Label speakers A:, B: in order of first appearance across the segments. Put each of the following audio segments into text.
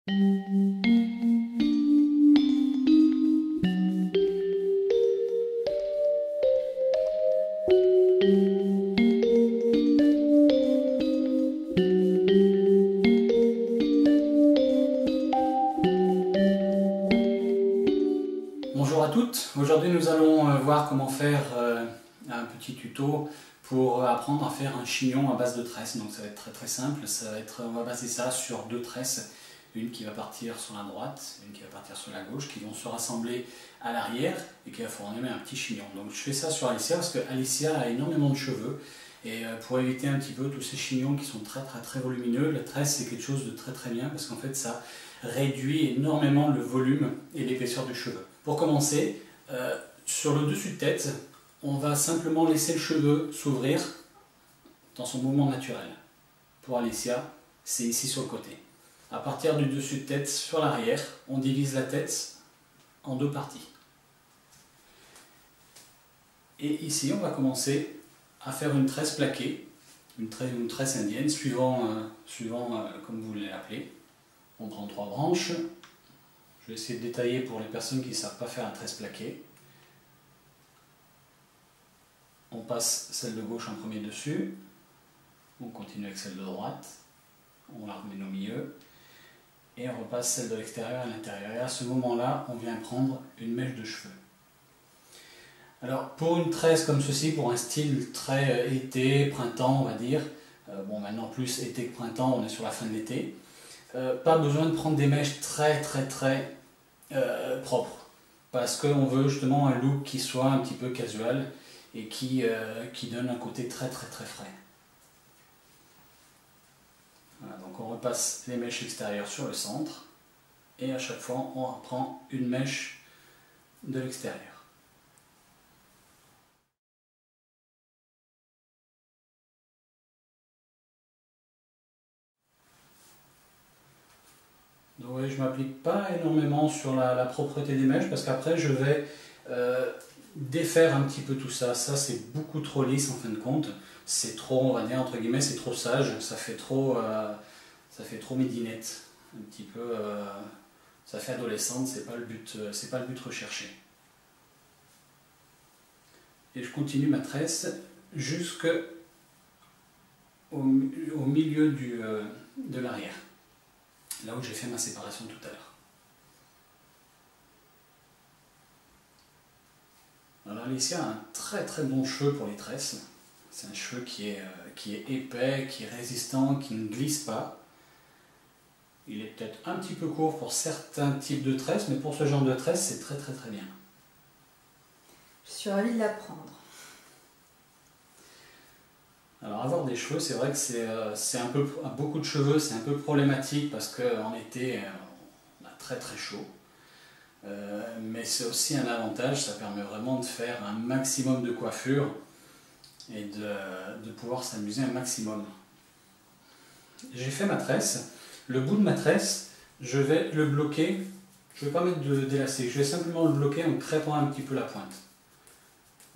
A: Bonjour à toutes, aujourd'hui nous allons voir comment faire un petit tuto pour apprendre à faire un chignon à base de tresses. Donc ça va être très simple, on va baser ça sur deux tresses, une qui va partir sur la droite, une qui va partir sur la gauche, qui vont se rassembler à l'arrière et qui va former un petit chignon. Donc je fais ça sur Alicia parce que Alicia a énormément de cheveux et pour éviter un petit peu tous ces chignons qui sont très volumineux, la tresse c'est quelque chose de très bien parce qu'en fait ça réduit énormément le volume et l'épaisseur du cheveu. Pour commencer, sur le dessus de tête, on va simplement laisser le cheveu s'ouvrir dans son mouvement naturel. Pour Alicia, c'est ici sur le côté. À partir du dessus de tête sur l'arrière, on divise la tête en deux parties. Et ici, on va commencer à faire une tresse plaquée, une tresse indienne, suivant comme vous voulez l'appeler. On prend 3 branches. Je vais essayer de détailler pour les personnes qui ne savent pas faire la tresse plaquée. On passe celle de gauche en premier dessus. On continue avec celle de droite. On la remet au milieu. Et on repasse celle de l'extérieur à l'intérieur. Et à ce moment-là, on vient prendre une mèche de cheveux. Alors, pour une tresse comme ceci, pour un style très été, printemps, on va dire, bon, maintenant plus été que printemps, on est sur la fin de l'été, pas besoin de prendre des mèches très propres, parce qu'on veut justement un look qui soit un petit peu casual et qui donne un côté très frais. Voilà, donc on repasse les mèches extérieures sur le centre et à chaque fois on reprend une mèche de l'extérieur. Donc oui, je ne m'applique pas énormément sur la propreté des mèches parce qu'après je vais défaire un petit peu tout ça. Ça c'est beaucoup trop lisse en fin de compte. C'est trop, on va dire entre guillemets, c'est trop sage. Ça fait trop midinette. Un petit peu, ça fait adolescente, c'est pas le but recherché. Et je continue ma tresse jusqu'au milieu de l'arrière. Là où j'ai fait ma séparation tout à l'heure. Alors Alicia a un très bon cheveu pour les tresses. C'est un cheveu qui est épais, qui est résistant, qui ne glisse pas. Il est peut-être un petit peu court pour certains types de tresses, mais pour ce genre de tresse, c'est très bien.
B: Je suis ravie de l'apprendre.
A: Alors avoir des cheveux, c'est vrai que c'est un peu, beaucoup de cheveux, c'est un peu problématique parce qu'en été, on a très chaud. Mais c'est aussi un avantage, ça permet vraiment de faire un maximum de coiffure et de pouvoir s'amuser un maximum. J'ai fait ma tresse. Le bout de ma tresse, je vais le bloquer. Je ne vais pas mettre d'élastique, je vais simplement le bloquer en crêpant un petit peu la pointe.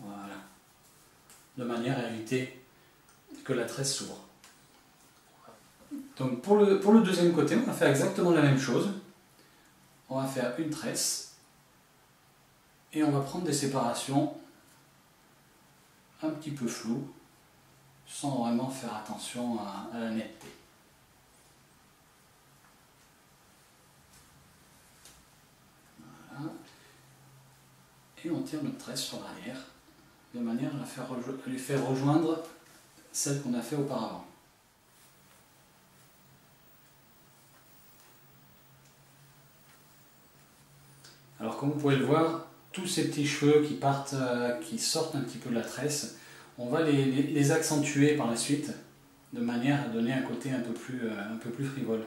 A: Voilà. De manière à éviter que la tresse s'ouvre. Donc pour le deuxième côté, on va faire exactement la même chose. On va faire une tresse et on va prendre des séparations un petit peu floues sans vraiment faire attention à la netteté. Voilà. Et on tire notre tresse sur l'arrière de manière à lui faire rejoindre celle qu'on a fait auparavant. Alors comme vous pouvez le voir, tous ces petits cheveux qui sortent un petit peu de la tresse, on va les accentuer par la suite de manière à donner un côté un peu plus frivole.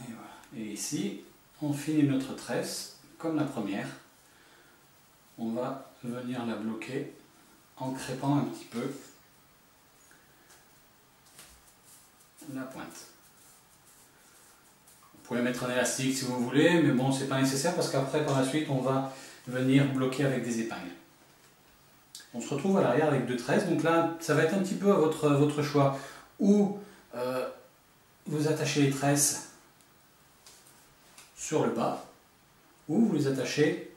A: Et voilà. Et ici, on finit notre tresse comme la première. On va venir la bloquer en crêpant un petit peu la pointe. Vous pouvez mettre un élastique si vous voulez, mais bon, c'est pas nécessaire parce qu'après, par la suite, on va venir bloquer avec des épingles. On se retrouve à l'arrière avec 2 tresses, donc là, ça va être un petit peu à votre choix. Ou vous attachez les tresses sur le bas, ou vous les attachez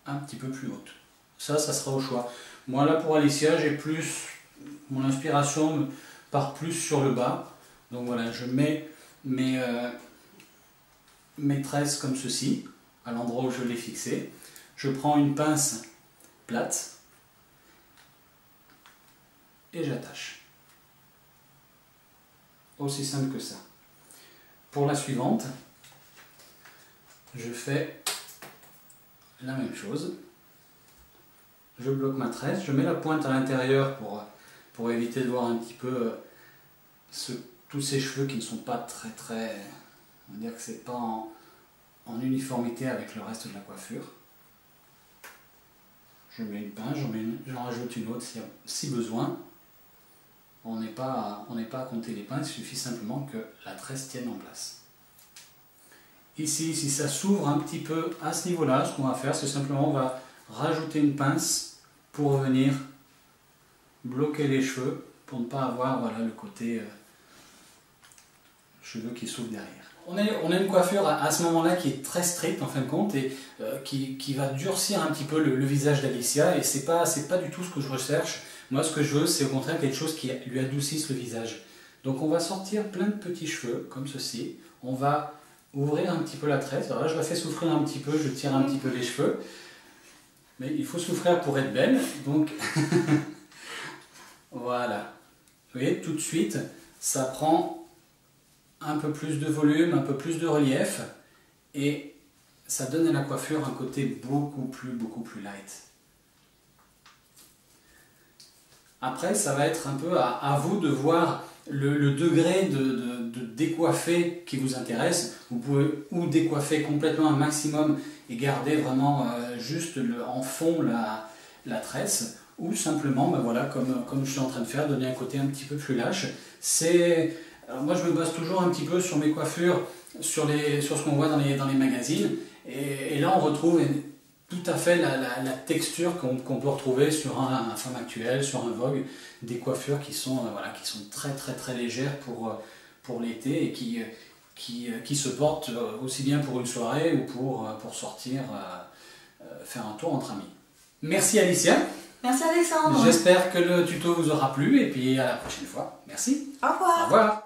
A: un petit peu plus haute. Ça sera au choix. Moi là pour Alicia, j'ai plus, mon inspiration part plus sur le bas. Donc voilà, je mets mes tresses comme ceci, à l'endroit où je l'ai fixé. Je prends une pince plate et j'attache. Aussi simple que ça. Pour la suivante, je fais la même chose. Je bloque ma tresse, je mets la pointe à l'intérieur pour éviter de voir un petit peu tous ces cheveux qui ne sont pas très, on va dire que c'est pas en uniformité avec le reste de la coiffure. Je mets une pince, j'en rajoute une autre si besoin. On n'est pas à compter les pinces, il suffit simplement que la tresse tienne en place. Ici, si ça s'ouvre un petit peu à ce niveau-là, ce qu'on va faire, c'est simplement on va rajouter une pince pour venir bloquer les cheveux, pour ne pas avoir voilà, le côté cheveux qui s'ouvrent derrière. On a une coiffure à ce moment-là qui est très stricte en fin de compte et qui va durcir un petit peu le visage d'Alicia et c'est pas du tout ce que je recherche. Moi ce que je veux c'est au contraire quelque chose qui lui adoucisse le visage. Donc on va sortir plein de petits cheveux comme ceci, on va ouvrir un petit peu la tresse. Alors là je la fais souffrir un petit peu, je tire un petit peu les cheveux, mais il faut souffrir pour être belle, donc voilà. Vous voyez tout de suite ça prend un peu plus de volume, un peu plus de relief et ça donne à la coiffure un côté beaucoup plus light. Après ça va être un peu à vous de voir le degré de décoiffer qui vous intéresse. Vous pouvez ou décoiffer complètement un maximum et garder vraiment juste en fond la tresse ou simplement ben voilà, comme je suis en train de faire, donner un côté un petit peu plus lâche. Alors moi je me base toujours un petit peu sur mes coiffures, sur ce qu'on voit dans les magazines et là on retrouve tout à fait la texture qu'on peut retrouver sur un Femme Actuelle, sur un Vogue, des coiffures qui sont très légères pour l'été et qui se portent aussi bien pour une soirée ou pour sortir faire un tour entre amis. Merci Alicia.
B: Merci Alexandre.
A: J'espère que le tuto vous aura plu et puis à la prochaine fois. Merci.
B: Au revoir.
A: Au revoir.